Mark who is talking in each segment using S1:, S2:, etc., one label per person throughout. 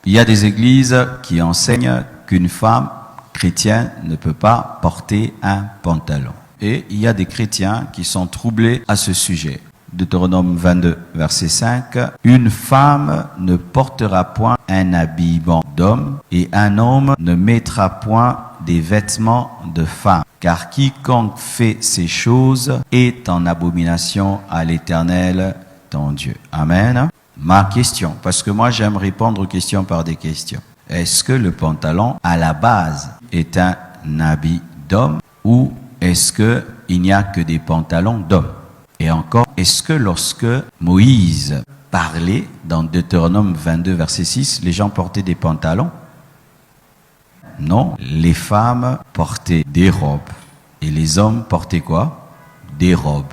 S1: Il y a des églises qui enseignent qu'une femme chrétienne ne peut pas porter un pantalon. Et il y a des chrétiens qui sont troublés à ce sujet. Deutéronome 22, verset 5. Une femme ne portera point un habillement d'homme et un homme ne mettra point des vêtements de femme. Car quiconque fait ces choses est en abomination à l'Éternel, ton Dieu. Amen. Ma question, parce que moi j'aime répondre aux questions par des questions. Est-ce que le pantalon, à la base, est un habit d'homme ou est-ce qu'il n'y a que des pantalons d'hommes? Et encore, est-ce que lorsque Moïse parlait dans Deutéronome 22, verset 6, les gens portaient des pantalons? Non, les femmes portaient des robes. Et les hommes portaient quoi? Des robes.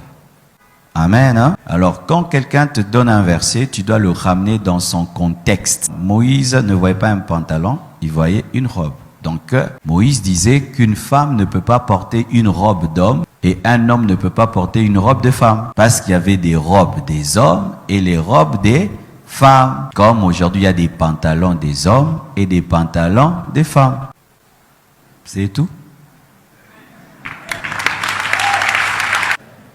S1: Amen. Hein? Alors, quand quelqu'un te donne un verset, tu dois le ramener dans son contexte. Moïse ne voyait pas un pantalon, il voyait une robe. Donc, Moïse disait qu'une femme ne peut pas porter une robe d'homme et un homme ne peut pas porter une robe de femme. Parce qu'il y avait des robes des hommes et les robes des femmes. Comme aujourd'hui, il y a des pantalons des hommes et des pantalons des femmes. C'est tout.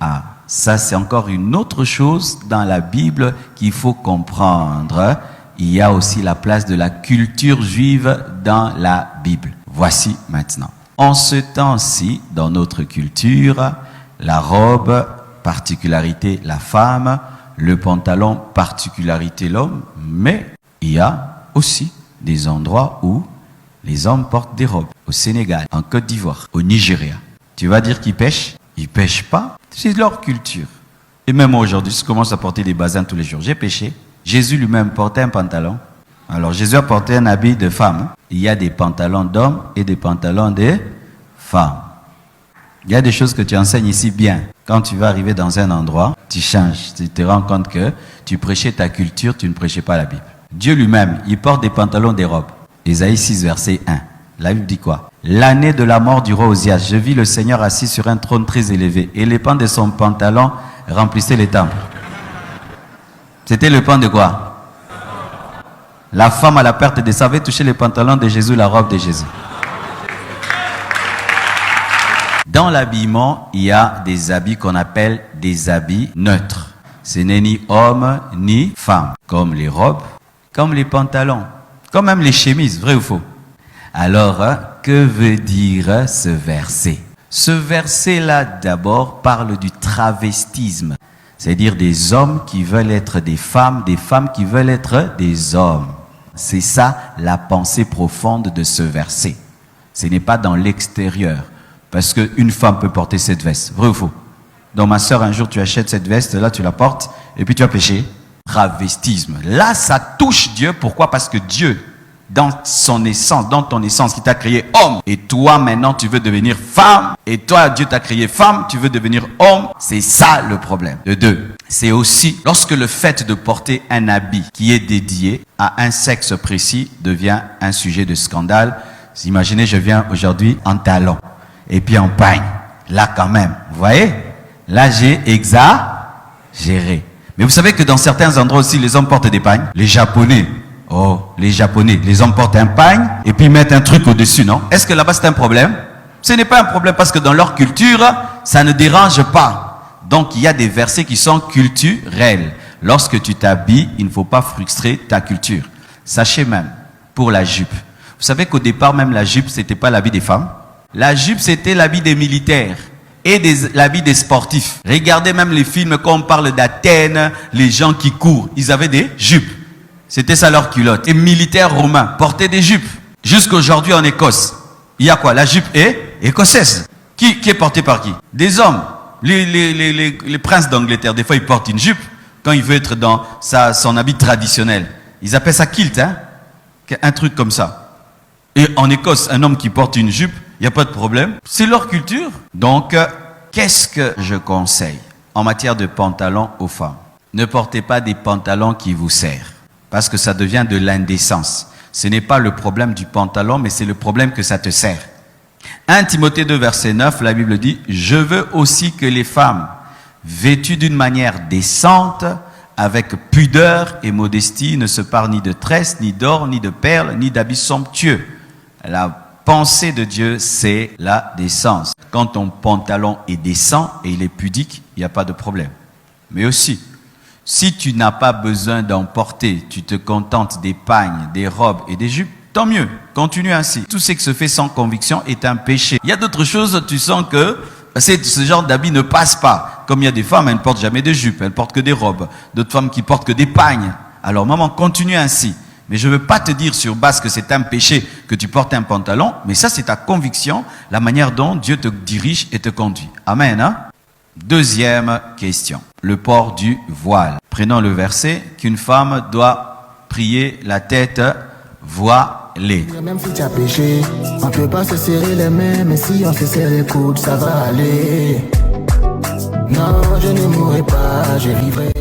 S1: Ah, ça c'est encore une autre chose dans la Bible qu'il faut comprendre. Il y a aussi la place de la culture juive dans la Bible. Voici maintenant. En ce temps-ci, dans notre culture, la robe, particularité la femme, le pantalon, particularité l'homme, mais il y a aussi des endroits où les hommes portent des robes. Au Sénégal, en Côte d'Ivoire, au Nigeria. Tu vas dire qu'ils pêchent? Ils pêchent pas. C'est leur culture. Et même aujourd'hui, je commence à porter des bazins tous les jours. J'ai pêché. Jésus lui-même portait un pantalon. Alors Jésus a porté un habit de femme. Il y a des pantalons d'hommes et des pantalons de femmes. Il y a des choses que tu enseignes ici bien. Quand tu vas arriver dans un endroit, tu changes. Tu te rends compte que tu prêchais ta culture, tu ne prêchais pas la Bible. Dieu lui-même, il porte des pantalons, des robes. Ésaïe 6, verset 1. La Bible dit quoi? L'année de la mort du roi Osias, je vis le Seigneur assis sur un trône très élevé et les pans de son pantalon remplissaient les temples. C'était le pan de quoi? La femme à la perte de sa avait touché les pantalons de Jésus, la robe de Jésus. Dans l'habillement, il y a des habits qu'on appelle des habits neutres. Ce n'est ni homme ni femme, comme les robes, comme les pantalons, comme même les chemises, vrai ou faux? Alors, que veut dire ce verset? Ce verset-là, d'abord, parle du travestisme. C'est-à-dire des hommes qui veulent être des femmes qui veulent être des hommes. C'est ça la pensée profonde de ce verset. Ce n'est pas dans l'extérieur. Parce qu'une femme peut porter cette veste. Vrai ou faux? Donc ma soeur, un jour tu achètes cette veste, là tu la portes, et puis tu as péché. Travestisme. Là, ça touche Dieu. Pourquoi? Parce que Dieu, dans son essence, dans ton essence, qui t'a créé homme, et toi maintenant tu veux devenir femme, et toi Dieu t'a créé femme, tu veux devenir homme, c'est ça le problème. De deux, c'est aussi lorsque le fait de porter un habit qui est dédié à un sexe précis devient un sujet de scandale. Imaginez, je viens aujourd'hui en talons, et puis en pagne, là quand même, vous voyez, là j'ai exagéré. Mais vous savez que dans certains endroits aussi, les hommes portent des pagnes, les Japonais. Oh, les Japonais, les hommes portent un pagne et puis mettent un truc au-dessus, non? Est-ce que là-bas c'est un problème? Ce n'est pas un problème parce que dans leur culture, ça ne dérange pas. Donc il y a des versets qui sont culturels. Lorsque tu t'habilles, il ne faut pas frustrer ta culture. Sachez même, pour la jupe. Vous savez qu'au départ, même la jupe, c'était pas l'habit des femmes. La jupe, c'était l'habit des militaires et l'habit des sportifs. Regardez même les films quand on parle d'Athènes, les gens qui courent, ils avaient des jupes. C'était ça leur culotte. Les militaires romains portaient des jupes. Jusqu'aujourd'hui en Écosse, il y a quoi? La jupe est écossaise. Qui est portée par qui? Des hommes. Les princes d'Angleterre, des fois ils portent une jupe quand ils veulent être dans son habit traditionnel. Ils appellent ça kilt, hein? Un truc comme ça. Et en Écosse, un homme qui porte une jupe, il n'y a pas de problème. C'est leur culture. Donc, qu'est-ce que je conseille en matière de pantalons aux femmes? Ne portez pas des pantalons qui vous serrent. Parce que ça devient de l'indécence. Ce n'est pas le problème du pantalon, mais c'est le problème que ça te sert. 1 Timothée 2, verset 9, la Bible dit « Je veux aussi que les femmes, vêtues d'une manière décente, avec pudeur et modestie, ne se parle ni de tresses, ni d'or, ni de perles, ni d'habits somptueux. La pensée de Dieu, c'est la décence. Quand ton pantalon est décent et il est pudique, il n'y a pas de problème. Mais aussi, si tu n'as pas besoin d'en porter, tu te contentes des pagnes, des robes et des jupes, tant mieux, continue ainsi. Tout ce qui se fait sans conviction est un péché. Il y a d'autres choses, tu sens que ce genre d'habit ne passe pas. Comme il y a des femmes, elles ne portent jamais de jupes, elles portent que des robes. D'autres femmes qui portent que des pagnes. Alors maman, continue ainsi. Mais je ne veux pas te dire sur base que c'est un péché que tu portes un pantalon, mais ça c'est ta conviction, la manière dont Dieu te dirige et te conduit. Amen. Hein? Deuxième question, le port du voile. Prenons le verset qu'une femme doit prier la tête voilée.
S2: Même si tu as péché, on ne peut pas se serrer les mains, mais si on se serre les coudes, ça va aller. Non, je ne mourrai pas, je vivrai.